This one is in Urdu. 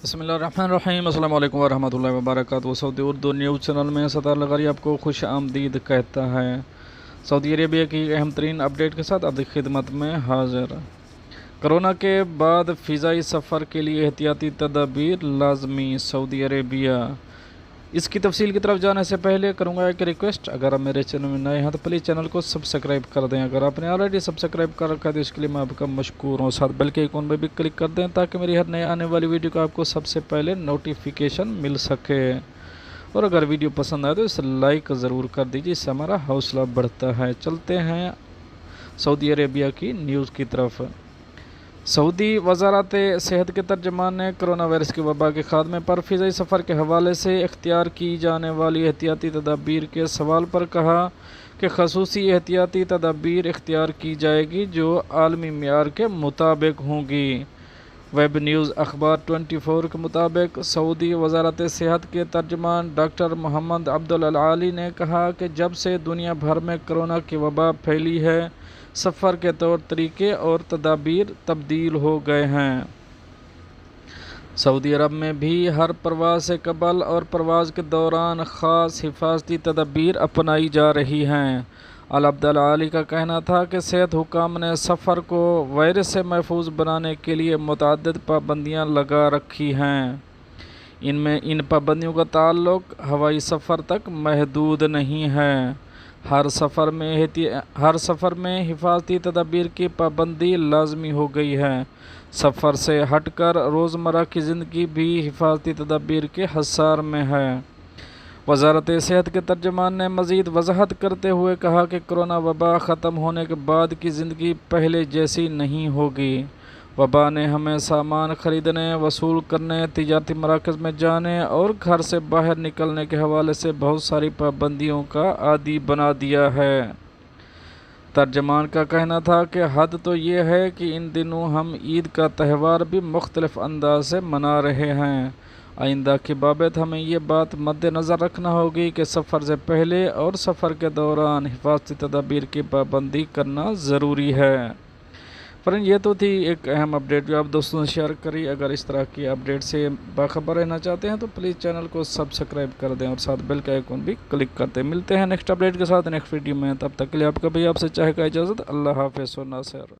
بسم اللہ الرحمن الرحیم۔ السلام علیکم ورحمۃ اللہ وبرکاتہ۔ سعودی اردو نیوز چینل میں ستار لغاری آپ کو خوش آمدید کہتا ہے۔ سعودی عربیہ کی اہم ترین اپڈیٹ کے ساتھ آپ کی خدمت میں حاضر۔ کرونا کے بعد فضائی سفر کے لیے احتیاطی تدابیر لازمی، سعودی عربیہ۔ اس کی تفصیل کی طرف جانے سے پہلے کروں گا ایک ریکویسٹ، اگر آپ میرے چینل میں نئے ہیں تو پلیز چینل کو سبسکرائب کر دیں۔ اگر آپ نے آلریڈی سبسکرائب کر رکھا ہے تو اس کے لیے میں آپ کا مشکور ہوں۔ ساتھ بیل کے آئیکن پہ بھی کلک کر دیں تاکہ میری ہر نئے آنے والی ویڈیو کا آپ کو سب سے پہلے نوٹیفیکیشن مل سکے، اور اگر ویڈیو پسند آئے تو اسے لائک ضرور کر دیجیے، اس سے ہمارا حوصلہ بڑھتا ہے۔ چلتے ہیں سعودی عربیہ کی نیوز کی طرف۔ سعودی وزارت صحت کے ترجمان نے کرونا وائرس کی وبا کے خاتمے پر فضائی سفر کے حوالے سے اختیار کی جانے والی احتیاطی تدابیر کے سوال پر کہا کہ خصوصی احتیاطی تدابیر اختیار کی جائے گی جو عالمی معیار کے مطابق ہوں گی۔ ویب نیوز اخبار 24 کے مطابق سعودی وزارت صحت کے ترجمان ڈاکٹر محمد عبدالعالی نے کہا کہ جب سے دنیا بھر میں کرونا کی وبا پھیلی ہے، سفر کے طور طریقے اور تدابیر تبدیل ہو گئے ہیں۔ سعودی عرب میں بھی ہر پرواز سے قبل اور پرواز کے دوران خاص حفاظتی تدابیر اپنائی جا رہی ہیں۔ عبدالعالی کا کہنا تھا کہ صحت حکام نے سفر کو وائرس سے محفوظ بنانے کے لیے متعدد پابندیاں لگا رکھی ہیں۔ ان پابندیوں کا تعلق ہوائی سفر تک محدود نہیں ہے۔ ہر سفر میں حفاظتی تدابیر کی پابندی لازمی ہو گئی ہے۔ سفر سے ہٹ کر روزمرہ کی زندگی بھی حفاظتی تدابیر کے حصار میں ہے۔ وزارت صحت کے ترجمان نے مزید وضاحت کرتے ہوئے کہا کہ کرونا وبا ختم ہونے کے بعد کی زندگی پہلے جیسی نہیں ہوگی۔ وبا نے ہمیں سامان خریدنے، وصول کرنے، تجارتی مراکز میں جانے اور گھر سے باہر نکلنے کے حوالے سے بہت ساری پابندیوں کا عادی بنا دیا ہے۔ ترجمان کا کہنا تھا کہ حد تو یہ ہے کہ ان دنوں ہم عید کا تہوار بھی مختلف انداز سے منا رہے ہیں۔ آئندہ کی بابت ہمیں یہ بات مد نظر رکھنا ہوگی کہ سفر سے پہلے اور سفر کے دوران حفاظتی تدابیر کی پابندی کرنا ضروری ہے۔ فرینڈ، یہ تو تھی ایک اہم اپڈیٹ جو آپ دوستوں سے شیئر کری۔ اگر اس طرح کی اپڈیٹ سے باخبر رہنا چاہتے ہیں تو پلیز چینل کو سبسکرائب کر دیں اور ساتھ بیل کا آئیکن بھی کلک کر دیں۔ ملتے ہیں نیکسٹ اپڈیٹ کے ساتھ نیکسٹ ویڈیو میں، تب تک کے لیے آپ کا بھی آپ سے چاہے گا اجازت۔ اللہ حافظ و ناصر۔